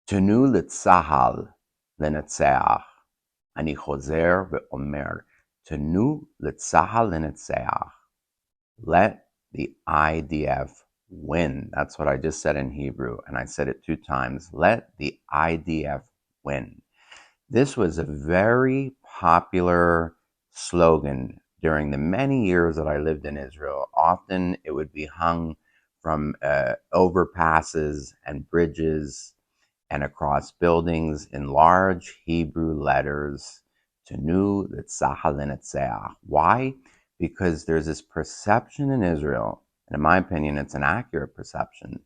תנו לצה"ל לנצח. אני חוזר ואומר, תנו לצה"ל לנצח. Let the IDF win. That's what I just said in Hebrew, and I said it 2 times. Let the IDF win. This was a very popular slogan during the many years that I lived in Israel. Often it would be hung from overpasses and bridges and across buildings in large Hebrew letters. Tenu L'Tzahal L'Netzeach. Why? Because there's this perception in Israel, and in my opinion, it's an accurate perception,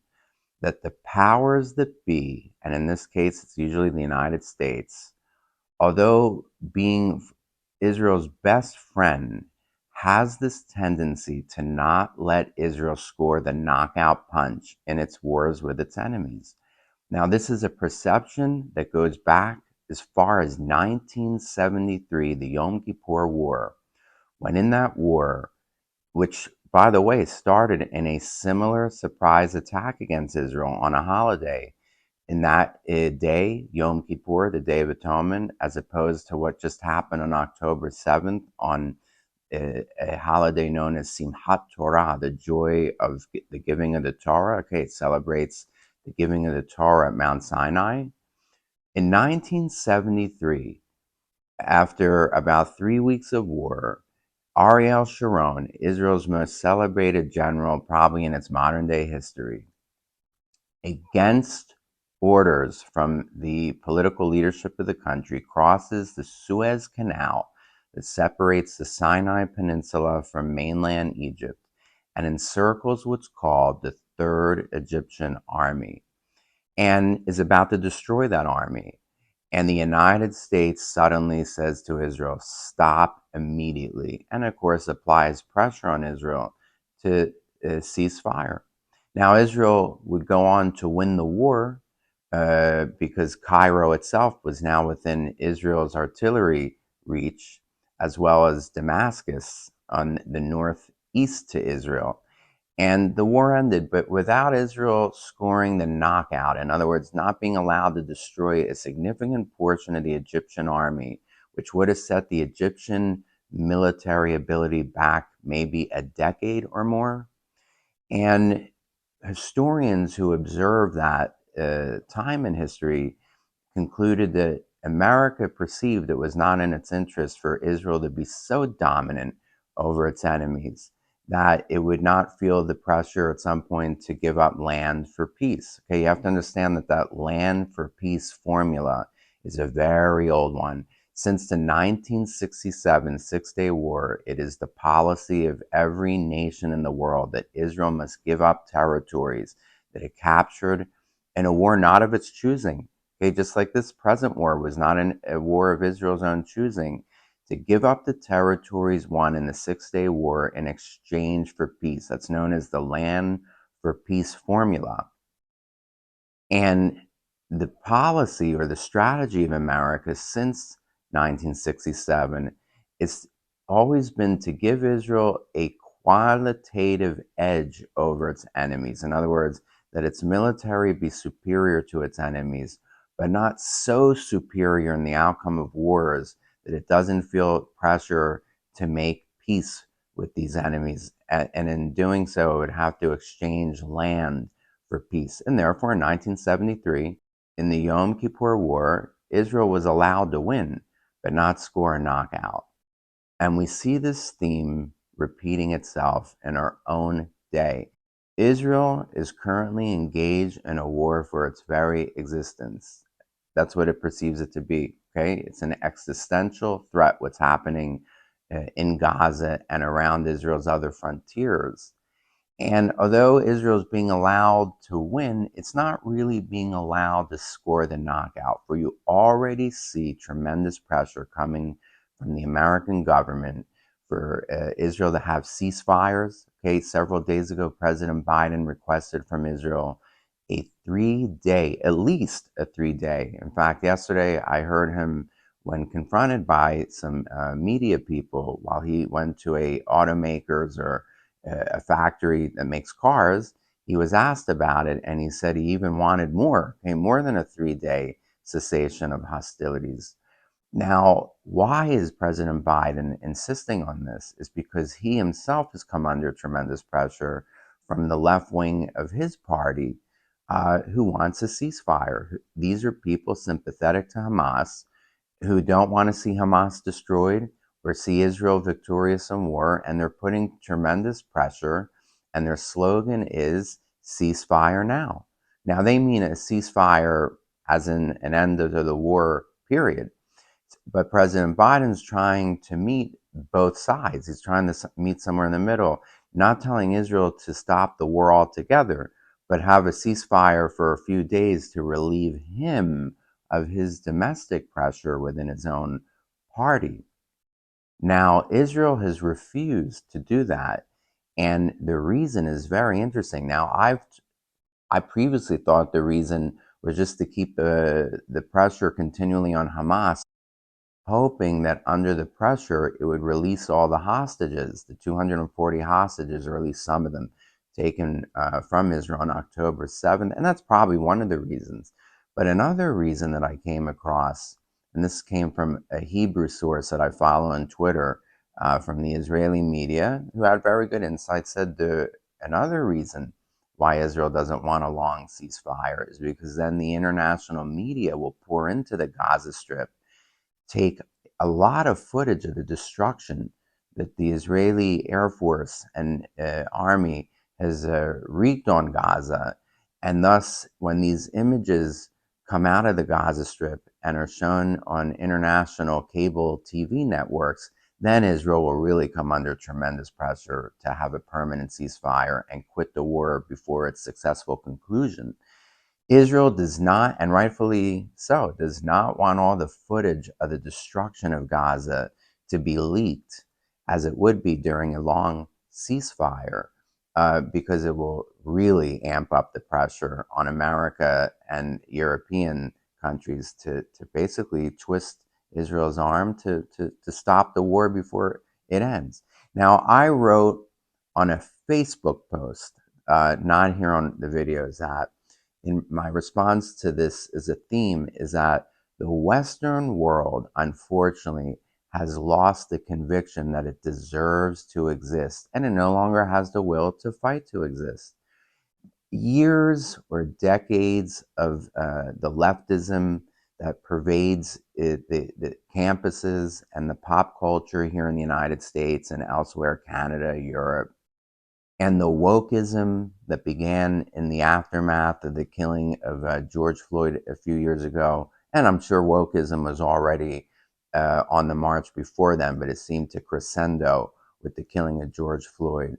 that the powers that be, and in this case, it's usually the United States, although being Israel's best friend, has this tendency to not let Israel score the knockout punch in its wars with its enemies. Now, this is a perception that goes back as far as 1973, the Yom Kippur War, when in that war, which, by the way, started in a similar surprise attack against Israel on a holiday, in that day, Yom Kippur, the Day of Atonement, as opposed to what just happened on October 7th on a holiday known as Simchat Torah, the joy of the giving of the Torah. Okay, it celebrates the giving of the Torah at Mount Sinai. In 1973, after about 3 weeks of war, Ariel Sharon, Israel's most celebrated general, probably in its modern day history, against orders from the political leadership of the country, crosses the Suez Canal that separates the Sinai Peninsula from mainland Egypt and encircles what's called the Third Egyptian Army, and is about to destroy that army. And the United States suddenly says to Israel, stop immediately. And of course, applies pressure on Israel to cease fire. Now, Israel would go on to win the war because Cairo itself was now within Israel's artillery reach, as well as Damascus on the northeast to Israel. And the war ended, but without Israel scoring the knockout, in other words, not being allowed to destroy a significant portion of the Egyptian army, which would have set the Egyptian military ability back maybe a decade or more. And historians who observed that time in history concluded that America perceived it was not in its interest for Israel to be so dominant over its enemies that it would not feel the pressure at some point to give up land for peace. Okay, you have to understand that that land for peace formula is a very old one. Since the 1967 Six-Day War, it is the policy of every nation in the world that Israel must give up territories that it captured in a war not of its choosing. Okay, just like this present war was not a war of Israel's own choosing, to give up the territories won in the Six-Day War in exchange for peace. That's known as the Land for Peace formula. And the policy or the strategy of America since 1967 has always been to give Israel a qualitative edge over its enemies. In other words, that its military be superior to its enemies, but not so superior in the outcome of wars that it doesn't feel pressure to make peace with these enemies. And in doing so, it would have to exchange land for peace. And therefore, in 1973, in the Yom Kippur War, Israel was allowed to win, but not score a knockout. And we see this theme repeating itself in our own day. Israel is currently engaged in a war for its very existence. That's what it perceives it to be. Okay, it's an existential threat. What's happening in Gaza and around Israel's other frontiers. And although Israel is being allowed to win, it's not really being allowed to score the knockout. For you already see tremendous pressure coming from the American government for Israel to have ceasefires. Okay, several days ago, President Biden requested from Israel a 3-day, at least a 3-day. In fact, yesterday I heard him when confronted by some media people while he went to a automakers or a factory that makes cars. he was asked about it, and he said he even wanted more than a 3-day cessation of hostilities. Now, why is President Biden insisting on this? Is because he himself has come under tremendous pressure from the left wing of his party, who wants a ceasefire. These are people sympathetic to Hamas, who don't want to see Hamas destroyed or see Israel victorious in war, and they're putting tremendous pressure, and their slogan is ceasefire now. Now, they mean a ceasefire as in an end of the war, period. But President Biden's trying to meet both sides. He's trying to meet somewhere in the middle, not telling Israel to stop the war altogether, but have a ceasefire for a few days to relieve him of his domestic pressure within his own party. Now, Israel has refused to do that, and the reason is very interesting. Now, I previously thought the reason was just to keep the pressure continually on Hamas, hoping that under the pressure it would release all the hostages, the 240 hostages, or at least some of them, taken from Israel on October 7th. And that's probably one of the reasons. But another reason that I came across, and this came from a Hebrew source that I follow on Twitter, from the Israeli media, who had very good insight, said another reason why Israel doesn't want a long ceasefire is because then the international media will pour into the Gaza Strip, take a lot of footage of the destruction that the Israeli Air Force and Army has wreaked on Gaza. And thus, when these images come out of the Gaza Strip and are shown on international cable TV networks, then Israel will really come under tremendous pressure to have a permanent ceasefire and quit the war before its successful conclusion. Israel does not, and rightfully so, does not want all the footage of the destruction of Gaza to be leaked, as it would be during a long ceasefire, because it will really amp up the pressure on America and European countries to basically twist Israel's arm to stop the war before it ends. Now, I wrote on a Facebook post, not here on the videos, that in my response to this as a theme is that the Western world, unfortunately, has lost the conviction that it deserves to exist, and it no longer has the will to fight to exist. Years or decades of the leftism that pervades the campuses and the pop culture here in the United States and elsewhere, Canada, Europe, and the wokeism that began in the aftermath of the killing of George Floyd a few years ago. And I'm sure wokeism was already on the march before then, but it seemed to crescendo with the killing of George Floyd.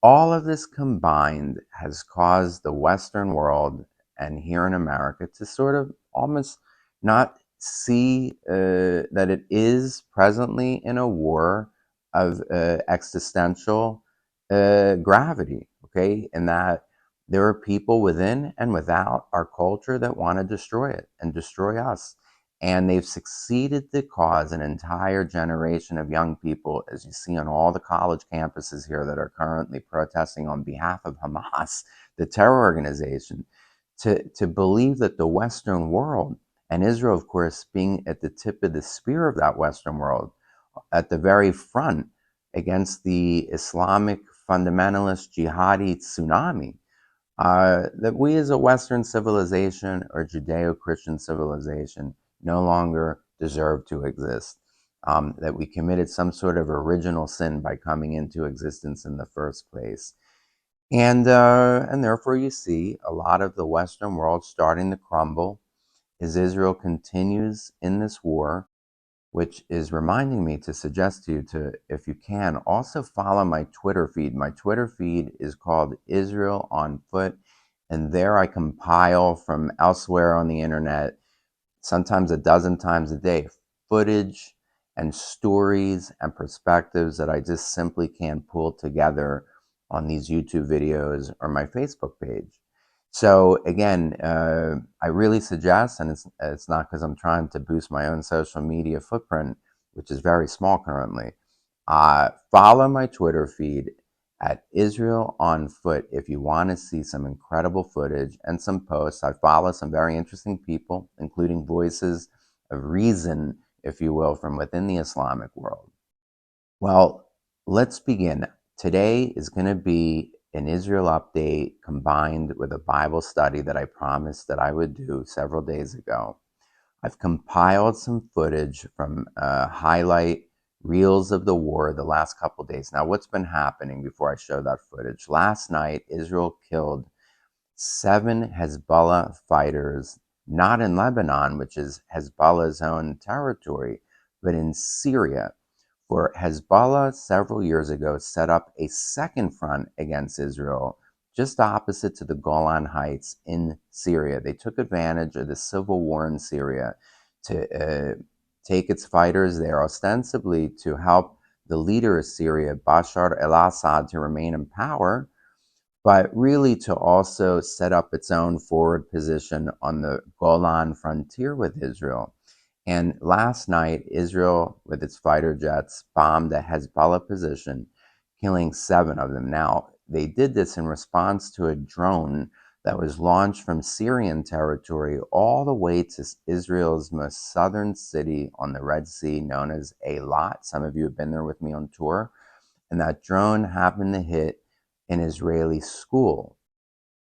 All of this combined has caused the Western world and here in America to sort of almost not see that it is presently in a war of existential gravity, okay? And that there are people within and without our culture that want to destroy it and destroy us. And they've succeeded to cause an entire generation of young people, as you see on all the college campuses here that are currently protesting on behalf of Hamas, the terror organization, to believe that the Western world, and Israel, of course, being at the tip of the spear of that Western world, at the very front against the Islamic fundamentalist jihadi tsunami, that we as a Western civilization or Judeo-Christian civilization no longer deserve to exist, that we committed some sort of original sin by coming into existence in the first place. And therefore you see a lot of the Western world starting to crumble as Israel continues in this war, which is reminding me to suggest to you to, if you can, also follow my Twitter feed. My Twitter feed is called Israel on Foot, and there I compile from elsewhere on the internet, sometimes a dozen times a day, footage and stories and perspectives that I just simply can't pull together on these YouTube videos or my Facebook page. So again, I really suggest, and it's not because I'm trying to boost my own social media footprint, which is very small currently. Follow my Twitter feed at Israel on Foot if you want to see some incredible footage and some posts. I follow some very interesting people, including voices of reason, if you will, from within the Islamic world. Well, let's begin. Today is going to be an Israel update combined with a Bible study that I promised that I would do several days ago. I've compiled some footage from highlight reels of the war the last couple days. Now, what's been happening before I show that footage? Last night, Israel killed 7 Hezbollah fighters, not in Lebanon, which is Hezbollah's own territory, but in Syria. For Hezbollah, several years ago, set up a second front against Israel, just opposite to the Golan Heights in Syria. They took advantage of the civil war in Syria to take its fighters there, ostensibly to help the leader of Syria, Bashar al-Assad, to remain in power, but really to also set up its own forward position on the Golan frontier with Israel. And last night, Israel, with its fighter jets, bombed a Hezbollah position, killing 7 of them. Now, they did this in response to a drone that was launched from Syrian territory all the way to Israel's most southern city on the Red Sea, known as Eilat. Some of you have been there with me on tour. And that drone happened to hit an Israeli school.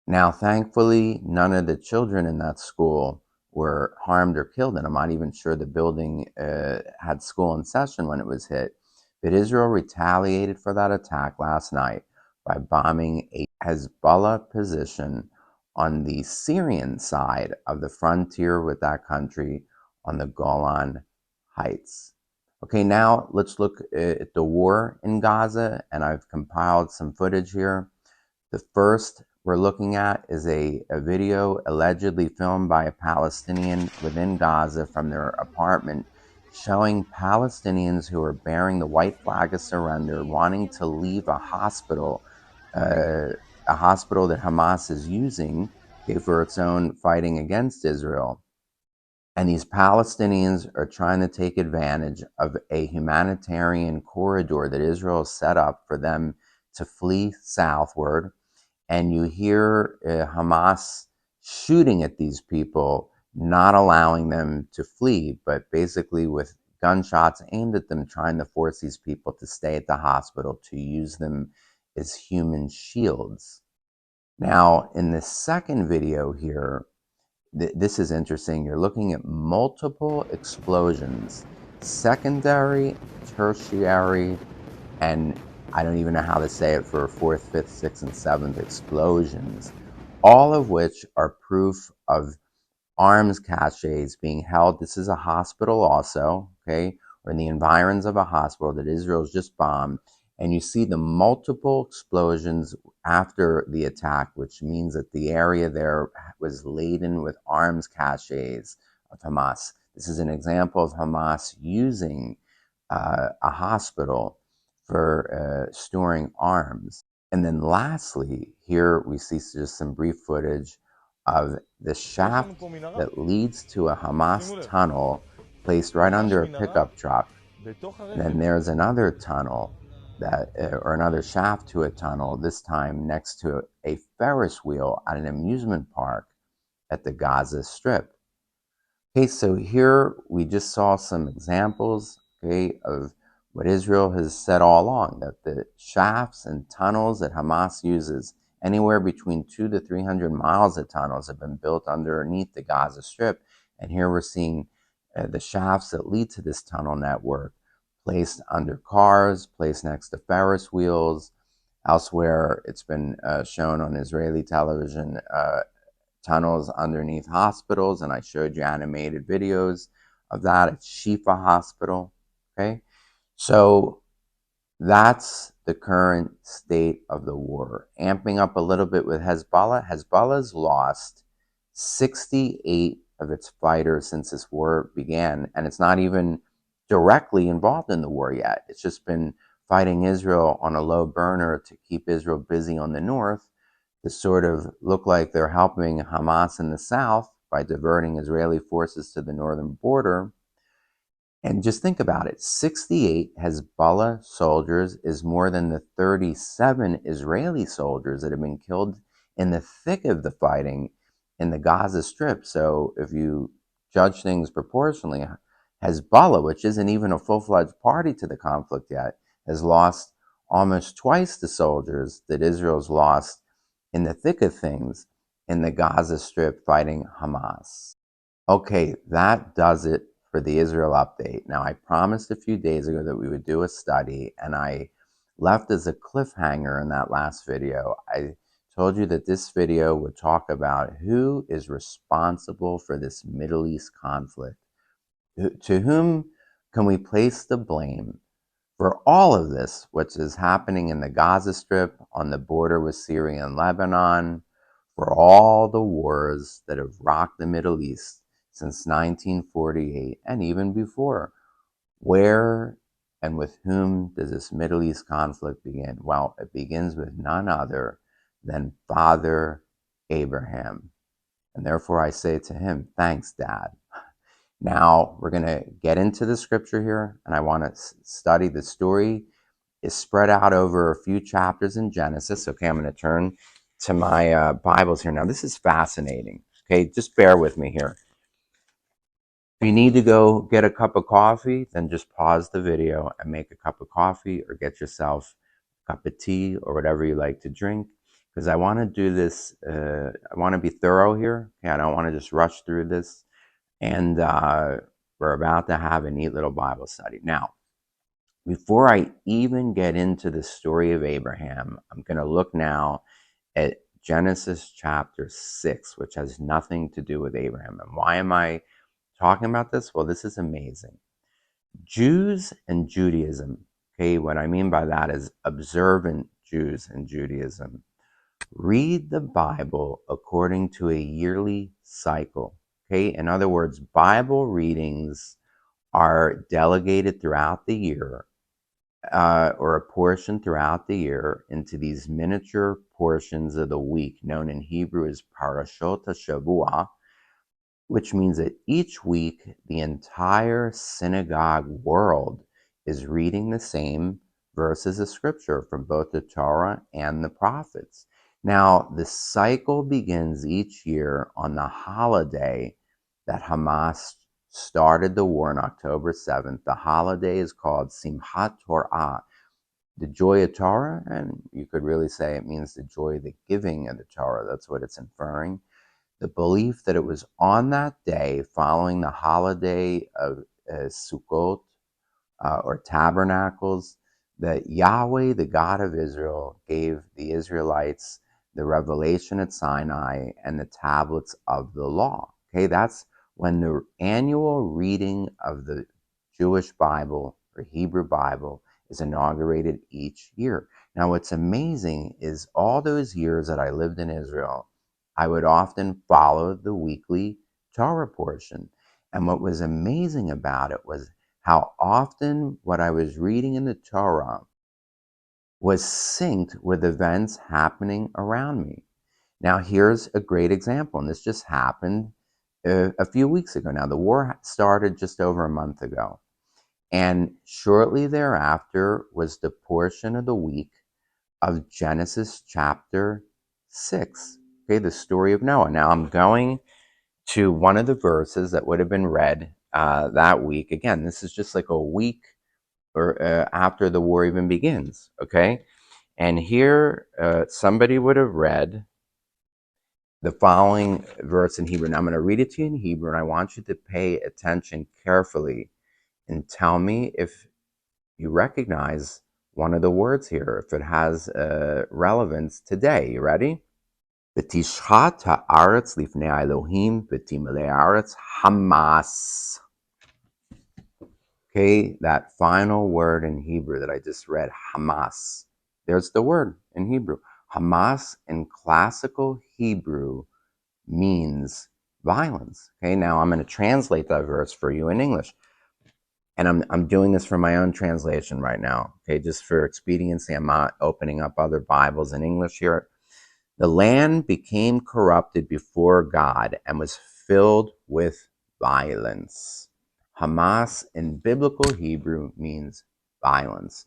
Now, thankfully, none of the children in that school were harmed or killed, and I'm not even sure the building had school in session when it was hit. But Israel retaliated for that attack last night by bombing a Hezbollah position on the Syrian side of the frontier with that country on the Golan Heights. Okay, now let's look at the war in Gaza, and I've compiled some footage here. The first we're looking at is a video allegedly filmed by a Palestinian within Gaza from their apartment, showing Palestinians who are bearing the white flag of surrender wanting to leave a hospital that Hamas is using for its own fighting against Israel. And these Palestinians are trying to take advantage of a humanitarian corridor that Israel set up for them to flee southward. And you hear Hamas shooting at these people, not allowing them to flee, but basically with gunshots aimed at them, trying to force these people to stay at the hospital, to use them as human shields. Now, in the second video here, this is interesting. You're looking at multiple explosions, secondary, tertiary, and I don't even know how to say it for 4th, 5th, 6th, and 7th explosions, all of which are proof of arms caches being held. This is a hospital also, okay, or in the environs of a hospital that Israel's just bombed. And you see the multiple explosions after the attack, which means that the area there was laden with arms caches of Hamas. This is an example of Hamas using a hospital for storing arms. And then lastly, here we see just some brief footage of the shaft that leads to a Hamas tunnel placed right under a pickup truck. And then there's another tunnel or another shaft to a tunnel, this time next to a Ferris wheel at an amusement park at the Gaza Strip. Okay, so here we just saw some examples, okay, of what Israel has said all along, that the shafts and tunnels that Hamas uses, anywhere between 200 to 300 miles of tunnels, have been built underneath the Gaza Strip. And here we're seeing the shafts that lead to this tunnel network placed under cars, placed next to Ferris wheels. Elsewhere, it's been shown on Israeli television, tunnels underneath hospitals, and I showed you animated videos of that at Shifa Hospital. Okay, so that's the current state of the war. Amping up a little bit with Hezbollah. Hezbollah's lost 68 of its fighters since this war began, and it's not even directly involved in the war yet. It's just been fighting Israel on a low burner to keep Israel busy on the north, to sort of look like they're helping Hamas in the south by diverting Israeli forces to the northern border. And just think about it, 68 Hezbollah soldiers is more than the 37 Israeli soldiers that have been killed in the thick of the fighting in the Gaza Strip. So if you judge things proportionally, Hezbollah, which isn't even a full-fledged party to the conflict yet, has lost almost twice the soldiers that Israel's lost in the thick of things in the Gaza Strip fighting Hamas. Okay, that does it for the Israel update. Now, I promised a few days ago that we would do a study, and I left as a cliffhanger in that last video. I told you that this video would talk about who is responsible for this Middle East conflict. To whom can we place the blame for all of this, which is happening in the Gaza Strip, on the border with Syria and Lebanon, for all the wars that have rocked the Middle East since 1948 and even before? Where and with whom does this Middle East conflict begin? Well, it begins with none other than Father Abraham. And therefore I say to him, thanks, Dad. Now we're going to get into the scripture here, and I want to study the story. Is spread out over a few chapters in Genesis. Okay, I'm going to turn to my Bibles here. Now, this is fascinating. Okay, just bear with me here. If you need to go get a cup of coffee, then just pause the video and make a cup of coffee, or get yourself a cup of tea or whatever you like to drink, because I want to do this, I want to be thorough here. Okay, I don't want to just rush through this. And we're about to have a neat little Bible study. Now, before I even get into the story of Abraham, I'm going to look now at Genesis chapter 6, which has nothing to do with Abraham. And why am I talking about this? Well, this is amazing. Jews and Judaism, okay, what I mean by that is observant Jews and Judaism, read the Bible according to a yearly cycle. Okay, in other words, Bible readings are delegated throughout the year, or a portion throughout the year, into these miniature portions of the week, known in Hebrew as Parashot HaShavua, which means that each week the entire synagogue world is reading the same verses of scripture from both the Torah and the prophets. Now, the cycle begins each year on the holiday that Hamas started the war on October 7th. The holiday is called Simchat Torah, the joy of Torah, and you could really say it means the joy of the giving of the Torah. That's what it's inferring. The belief that it was on that day, following the holiday of Sukkot, or Tabernacles, that Yahweh, the God of Israel, gave the Israelites the revelation at Sinai and the tablets of the law. Okay, that's when the annual reading of the Jewish Bible or Hebrew Bible is inaugurated each year. Now, what's amazing is all those years that I lived in Israel, I would often follow the weekly Torah portion. And what was amazing about it was how often what I was reading in the Torah was synced with events happening around me. Now, here's a great example, and this just happened a few weeks ago. Now, the war started just over a month ago, and shortly thereafter was the portion of the week of Genesis chapter 6, okay, the story of Noah. Now, I'm going to one of the verses that would have been read that week. Again, this is just like a week or after the war even begins, okay? And here, somebody would have read the following verse in Hebrew. Now, I'm going to read it to you in Hebrew, and I want you to pay attention carefully and tell me if you recognize one of the words here, if it has relevance today. You ready? ותשחט הארץ לפני האלוהים ותמלא הארץ Hamas. Okay, that final word in Hebrew that I just read, Hamas. There's the word in Hebrew. Hamas in classical Hebrew means violence. Okay, now I'm going to translate that verse for you in English. And I'm doing this from my own translation right now. Okay, just for expediency, I'm not opening up other Bibles in English here. The land became corrupted before God and was filled with violence. Hamas in biblical Hebrew means violence.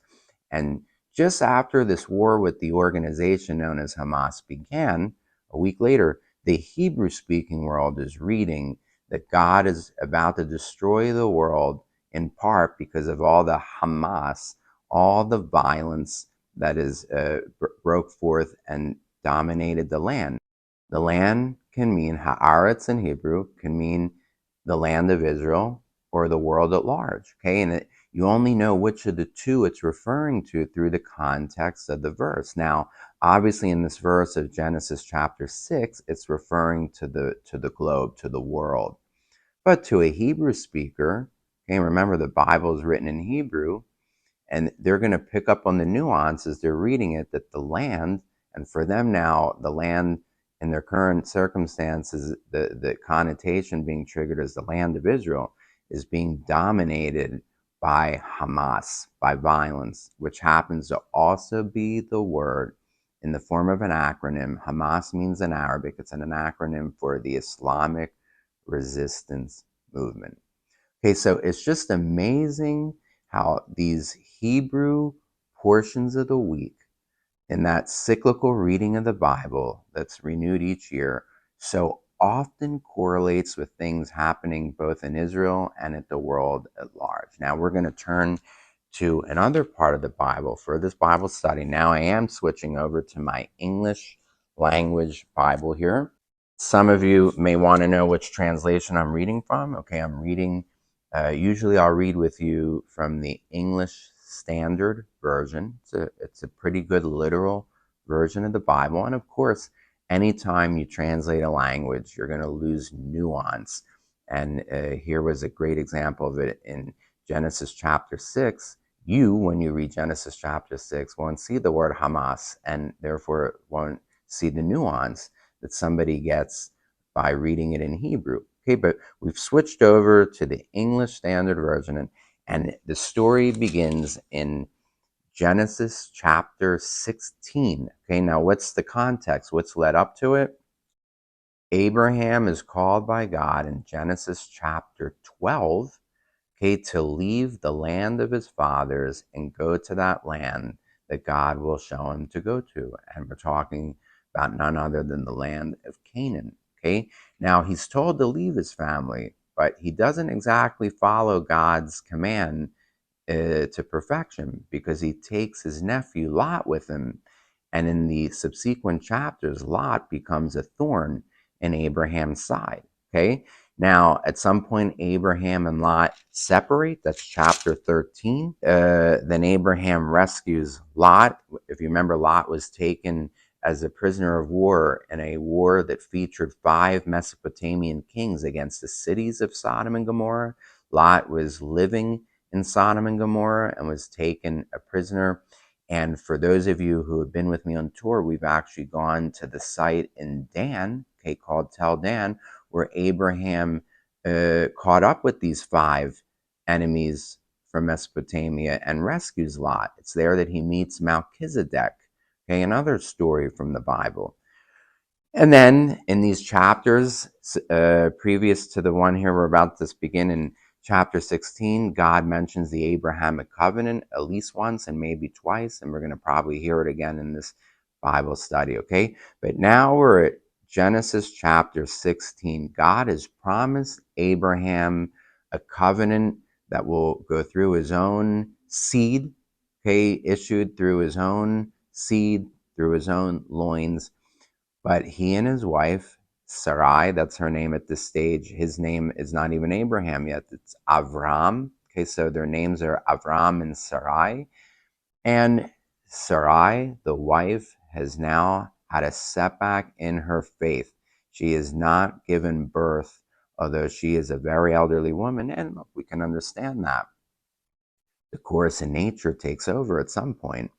And just after this war with the organization known as Hamas began, a week later, the Hebrew speaking world is reading that God is about to destroy the world in part because of all the Hamas, all the violence that is broke forth and dominated the land. The land can mean Haaretz in Hebrew, can mean the land of Israel or the world at large. Okay, and you only know which of the two it's referring to through the context of the verse. Now, obviously, in this verse of Genesis chapter 6, it's referring to the globe, to the world. But to a Hebrew speaker, okay, remember the Bible is written in Hebrew, and they're going to pick up on the nuance as they're reading it, that the land, and for them now, the land in their current circumstances, the connotation being triggered as the land of Israel, is being dominated by Hamas, by violence, which happens to also be the word in the form of an acronym. Hamas means in Arabic, it's an acronym for the Islamic Resistance Movement. Okay, so it's just amazing how these Hebrew portions of the week in that cyclical reading of the Bible that's renewed each year so often correlates with things happening both in Israel and at the world at large. Now we're going to turn to another part of the Bible for this Bible study. Now I am switching over to my English language Bible here. Some of you may want to know which translation I'm reading from. Okay, I'm reading, usually I'll read with you from the English Standard Version. It's a pretty good literal version of the Bible. And of course, anytime you translate a language, you're going to lose nuance. And here was a great example of it in Genesis chapter 6. When you read Genesis chapter 6, won't see the word Hamas and therefore won't see the nuance that somebody gets by reading it in Hebrew. Okay, but we've switched over to the English Standard Version, and the story begins in Genesis chapter 16. Okay, now what's the context? What's led up to it? Abraham is called by God in Genesis chapter 12, okay, to leave the land of his fathers and go to that land that God will show him to go to. And we're talking about none other than the land of Canaan. Okay, now he's told to leave his family, but he doesn't exactly follow God's command to perfection, because he takes his nephew Lot with him. And in the subsequent chapters, Lot becomes a thorn in Abraham's side. Okay. Now, at some point, Abraham and Lot separate. That's chapter 13. Then Abraham rescues Lot. If you remember, Lot was taken as a prisoner of war in a war that featured 5 Mesopotamian kings against the cities of Sodom and Gomorrah. Lot was living in Sodom and Gomorrah and was taken a prisoner. And for those of you who have been with me on tour, we've actually gone to the site in Dan, okay, called Tel Dan, where Abraham caught up with these 5 enemies from Mesopotamia and rescues Lot. It's there that he meets Melchizedek, okay, another story from the Bible. And then in these chapters, previous to the one here we're about to begin in chapter 16, God mentions the Abrahamic covenant at least once and maybe twice, and we're going to probably hear it again in this Bible study, okay? But now we're at Genesis chapter 16. God has promised Abraham a covenant that will go through his own seed, okay, issued through his own seed, through his own loins. But he and his wife, Sarai, that's her name at this stage, his name is not even Abraham yet, it's Avram. Okay, so their names are Avram and Sarai. And Sarai, the wife, has now had a setback in her faith. She has not given birth, although she is a very elderly woman, and we can understand that. The course in nature takes over at some point.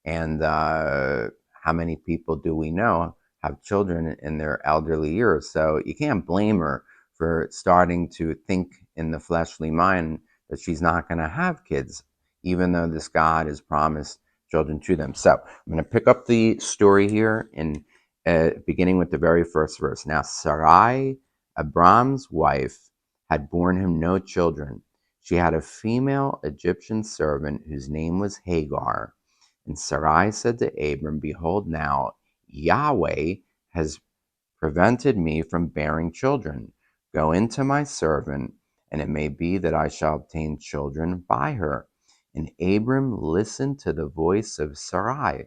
And how many people do we know have children in their elderly years? So you can't blame her for starting to think in the fleshly mind that she's not going to have kids, even though this God has promised children to them. So I'm going to pick up the story here in beginning with the very first verse. Now Sarai, Abram's wife, had borne him no children. She had a female Egyptian servant whose name was Hagar. And Sarai said to Abram, Behold, now Yahweh has prevented me from bearing children. Go into my servant, and it may be that I shall obtain children by her. And Abram listened to the voice of Sarai.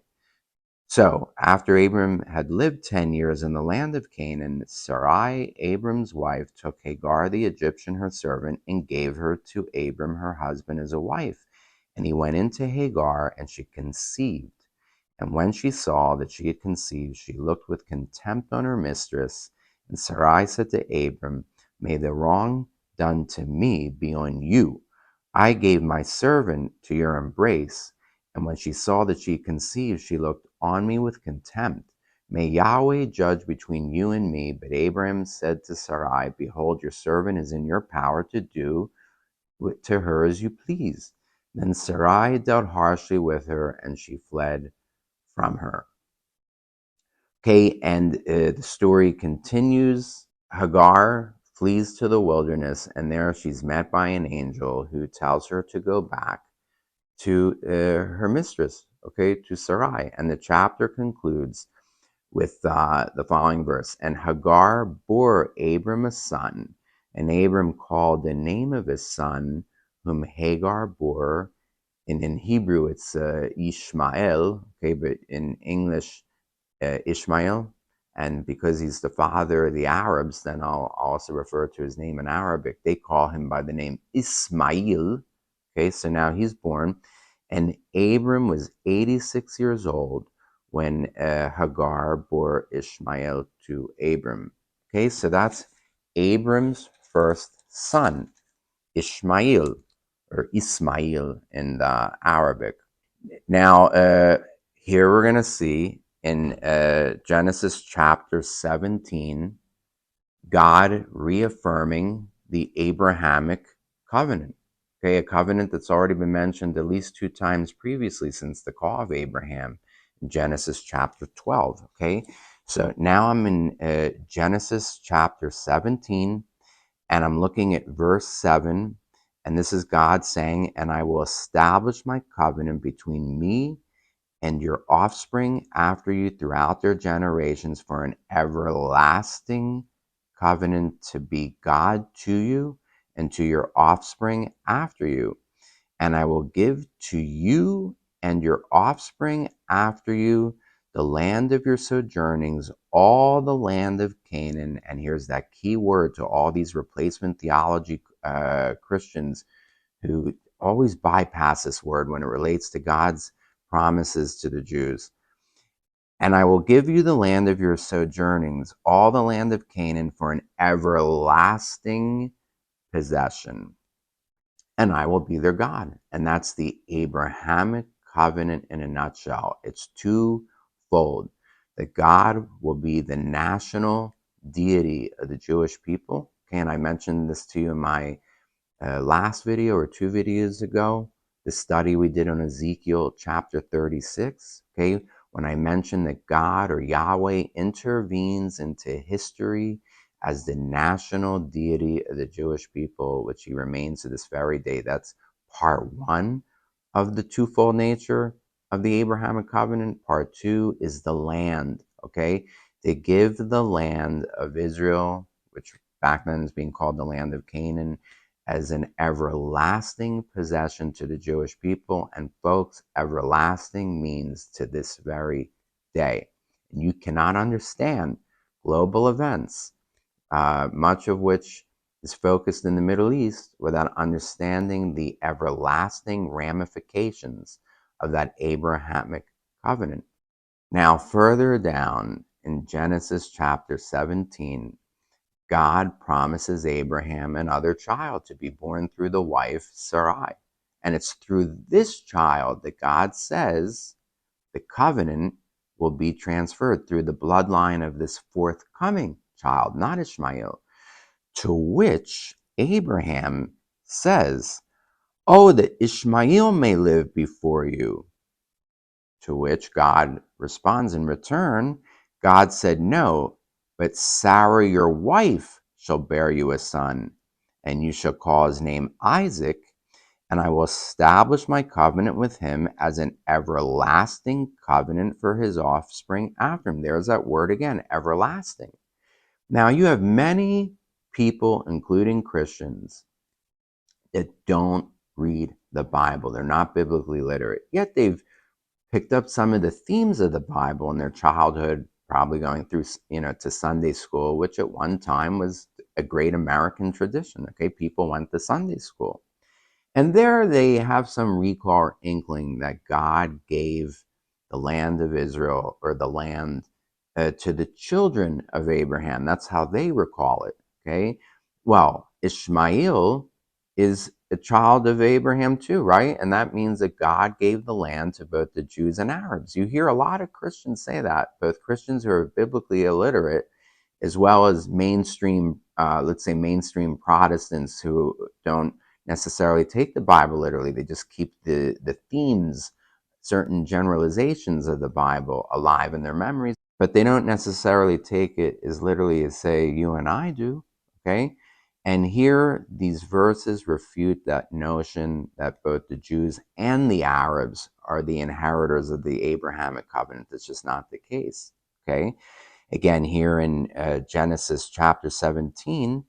So, after Abram had lived 10 years in the land of Canaan, Sarai, Abram's wife, took Hagar the Egyptian, her servant, and gave her to Abram, her husband, as a wife. And he went into Hagar, and she conceived. And when she saw that she had conceived, she looked with contempt on her mistress. And Sarai said to Abram, May the wrong done to me be on you. I gave my servant to your embrace. And when she saw that she conceived, she looked on me with contempt. May Yahweh judge between you and me. But Abraham said to Sarai, Behold, your servant is in your power to do to her as you please. Then Sarai dealt harshly with her, and she fled from her. Okay, and the story continues. Hagar flees to the wilderness, and there she's met by an angel who tells her to go back to her mistress, okay, to Sarai. And the chapter concludes with the following verse. And Hagar bore Abram a son, and Abram called the name of his son, whom Hagar bore, and in Hebrew it's Ishmael, okay, but in English, Ishmael. And because he's the father of the Arabs, then I'll also refer to his name in Arabic. They call him by the name Ismail. Okay, so now he's born. And Abram was 86 years old when Hagar bore Ishmael to Abram. Okay, so that's Abram's first son, Ishmael, or Ismail in the Arabic. Now, here we're going to see in Genesis chapter 17, God reaffirming the Abrahamic covenant. Okay, a covenant that's already been mentioned at least 2 times previously since the call of Abraham in Genesis chapter 12. Okay, so now I'm in Genesis chapter 17, and I'm looking at verse 7, and this is God saying, And I will establish my covenant between me and your offspring after you throughout their generations for an everlasting covenant to be God to you and to your offspring after you. And I will give to you and your offspring after you the land of your sojournings, all the land of Canaan. And here's that key word to all these replacement theology Christians who always bypass this word when it relates to God's promises to the Jews. And I will give you the land of your sojournings, all the land of Canaan, for an everlasting possession. And I will be their God. And that's the Abrahamic covenant in a nutshell. It's twofold. That God will be the national deity of the Jewish people. Okay, and I mentioned this to you in my last video or 2 videos ago, the study we did on Ezekiel chapter 36, okay, when I mentioned that God or Yahweh intervenes into history as the national deity of the Jewish people, which he remains to this very day. That's part 1 of the twofold nature of the Abrahamic covenant. Part 2 is the land, okay? They give the land of Israel, which back then is being called the land of Canaan, as an everlasting possession to the Jewish people. And folks, everlasting means to this very day. And you cannot understand global events, much of which is focused in the Middle East, without understanding the everlasting ramifications of that Abrahamic covenant. Now, further down in Genesis chapter 17, God promises Abraham another child to be born through the wife Sarai. And it's through this child that God says the covenant will be transferred through the bloodline of this forthcoming child, not Ishmael, to which Abraham says, Oh, that Ishmael may live before you. To which God responds in return, God said, No, but Sarah, your wife, shall bear you a son, and you shall call his name Isaac, and I will establish my covenant with him as an everlasting covenant for his offspring after him. There's that word again, everlasting. Now, you have many people, including Christians, that don't read the Bible. They're not biblically literate, yet they've picked up some of the themes of the Bible in their childhood, probably going through, to Sunday school, which at one time was a great American tradition. Okay, people went to Sunday school. And there they have some recall or inkling that God gave the land of Israel, or the land, to the children of Abraham. That's how they recall it. Okay. Well, Ishmael is a child of Abraham too, right? And that means that God gave the land to both the Jews and Arabs. You hear a lot of Christians say that, both Christians who are biblically illiterate, as well as mainstream, let's say mainstream Protestants who don't necessarily take the Bible literally. They just keep the themes, certain generalizations of the Bible alive in their memories, but they don't necessarily take it as literally as, say, you and I do, okay? And here, these verses refute that notion that both the Jews and the Arabs are the inheritors of the Abrahamic covenant. That's just not the case, okay? Again, here in Genesis chapter 17,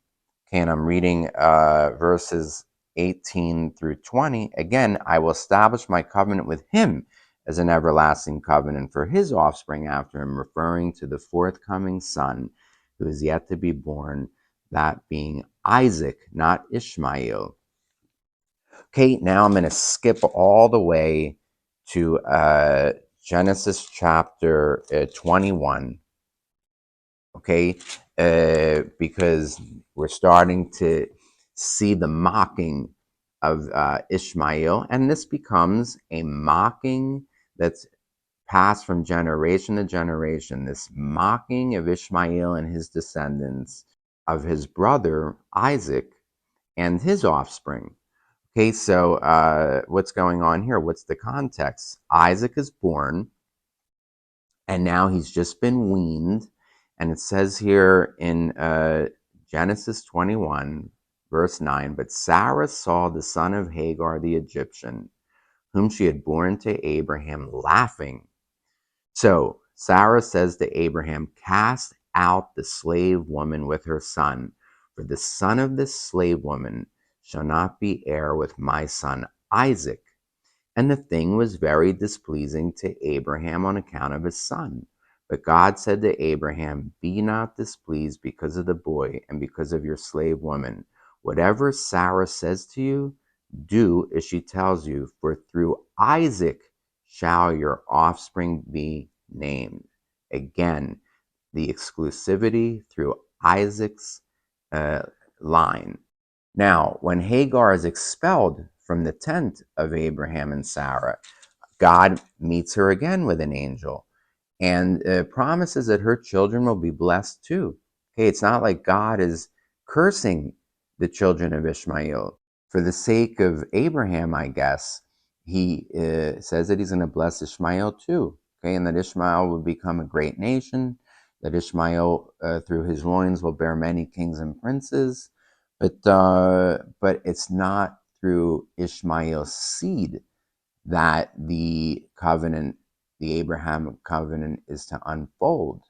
okay, and I'm reading verses 18 through 20. Again, I will establish my covenant with him as an everlasting covenant for his offspring after him, referring to the forthcoming son who is yet to be born, that being Isaac, not Ishmael. Okay, now I'm going to skip all the way to Genesis chapter 21. Okay, because we're starting to see the mocking of Ishmael, and this becomes a mocking that's passed from generation to generation. This mocking of Ishmael and his descendants, of his brother Isaac and his offspring. Okay, so what's going on here? What's the context? Isaac is born, and now he's just been weaned. And it says here in Genesis 21, verse 9, but Sarah saw the son of Hagar the Egyptian, whom she had borne to Abraham, laughing. So Sarah says to Abraham, cast out the slave woman with her son, for the son of this slave woman shall not be heir with my son Isaac. And the thing was very displeasing to Abraham on account of his son. But God said to Abraham, be not displeased because of the boy and because of your slave woman. Whatever Sarah says to you, do as she tells you, for through Isaac shall your offspring be named. Again, the exclusivity through Isaac's line. Now, when Hagar is expelled from the tent of Abraham and Sarah, God meets her again with an angel and promises that her children will be blessed too. Okay, it's not like God is cursing the children of Ishmael. For the sake of Abraham, I guess, he says that he's going to bless Ishmael too. Okay, and that Ishmael will become a great nation, that Ishmael, through his loins, will bear many kings and princes. But it's not through Ishmael's seed that the covenant, the Abrahamic covenant, is to unfold.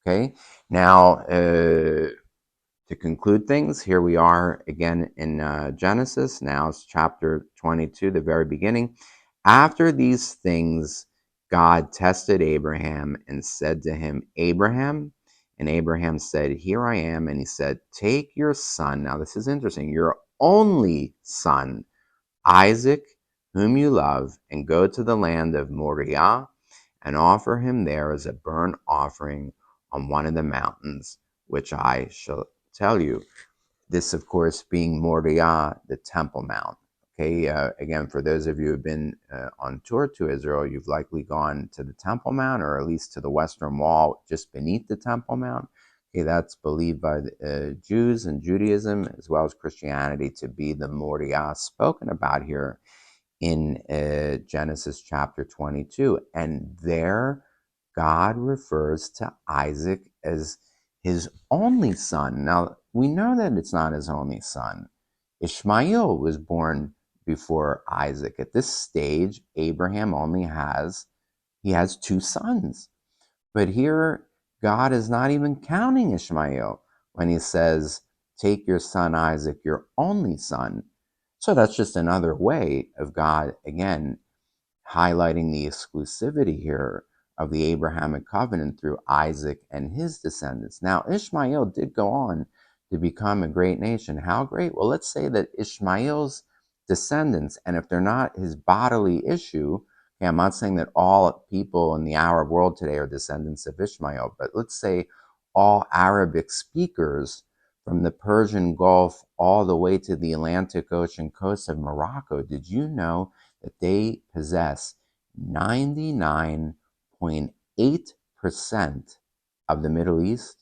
Okay, now to conclude things, here we are again in Genesis. Now it's chapter 22, the very beginning. After these things, God tested Abraham and said to him, Abraham. And Abraham said, here I am. And he said, take your son. Now this is interesting. Your only son, Isaac, whom you love, and go to the land of Moriah and offer him there as a burnt offering on one of the mountains, which I shall tell you. This, of course, being Moriah, the Temple Mount. Okay, again, for those of you who have been on tour to Israel, you've likely gone to the Temple Mount, or at least to the Western Wall just beneath the Temple Mount. Okay, that's believed by the Jews and Judaism, as well as Christianity, to be the Moriah spoken about here in Genesis chapter 22. And there, God refers to Isaac as his only son. Now, we know that it's not his only son. Ishmael was born before Isaac. At this stage, Abraham he has two sons. But here, God is not even counting Ishmael when he says, take your son Isaac, your only son. So that's just another way of God, again, highlighting the exclusivity here of the Abrahamic covenant through Isaac and his descendants. Now, Ishmael did go on to become a great nation. How great? Well, let's say that Ishmael's descendants, and if they're not his bodily issue, okay, I'm not saying that all people in the Arab world today are descendants of Ishmael, but let's say all Arabic speakers from the Persian Gulf all the way to the Atlantic Ocean coast of Morocco. Did you know that they possess 99.8% of the Middle East,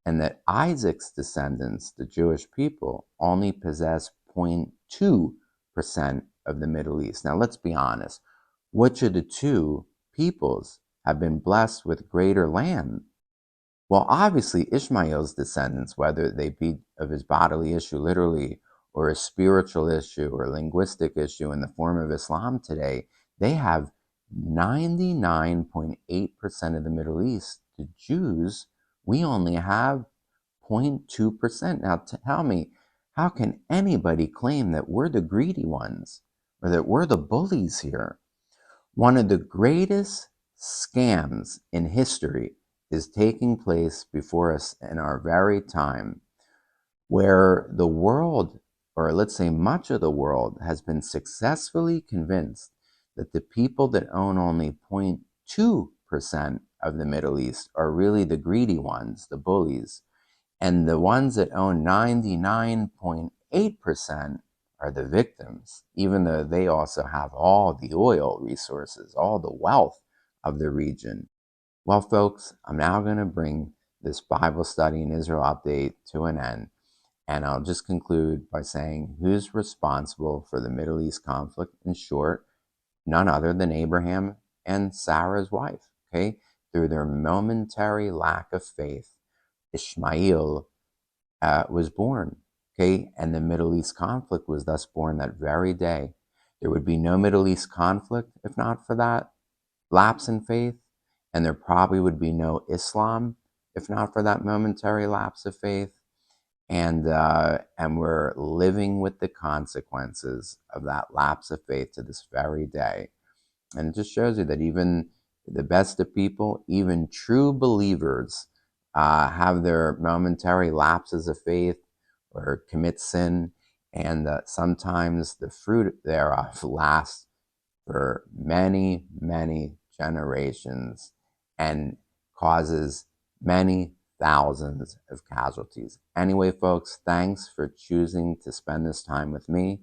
and that Isaac's descendants, the Jewish people, only possess 0.2% of the Middle East? Now, let's be honest. Which of the two peoples have been blessed with greater land? Well, obviously, Ishmael's descendants, whether they be of his bodily issue literally, or a spiritual issue or linguistic issue in the form of Islam today, they have 99.8% of the Middle East. The Jews, we only have 0.2%. Now, tell me, how can anybody claim that we're the greedy ones or that we're the bullies here? One of the greatest scams in history is taking place before us in our very time, where the world, or let's say much of the world, has been successfully convinced that the people that own only 0.2% of the Middle East are really the greedy ones, the bullies, and the ones that own 99.8% are the victims, even though they also have all the oil resources, all the wealth of the region. Well, folks, I'm now going to bring this Bible study and Israel update to an end. And I'll just conclude by saying who's responsible for the Middle East conflict? In short, none other than Abraham and Sarah's wife, okay? Through their momentary lack of faith, Ishmael was born, okay? And the Middle East conflict was thus born that very day. There would be no Middle East conflict if not for that lapse in faith, and there probably would be no Islam if not for that momentary lapse of faith. And we're living with the consequences of that lapse of faith to this very day. And it just shows you that even the best of people, even true believers, have their momentary lapses of faith or commit sin, and sometimes the fruit thereof lasts for many, many generations and causes many thousands of casualties. Anyway, folks, thanks for choosing to spend this time with me.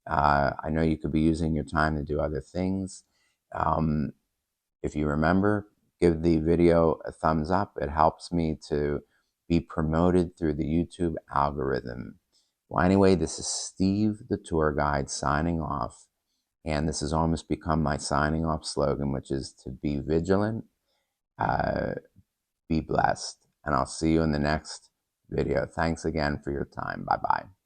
I know you could be using your time to do other things. If you remember, give the video a thumbs up. It helps me to be promoted through the YouTube algorithm. Well, anyway, this is Steve, the tour guide, signing off. And this has almost become my signing off slogan, which is to be vigilant, be blessed. And I'll see you in the next video. Thanks again for your time. Bye-bye.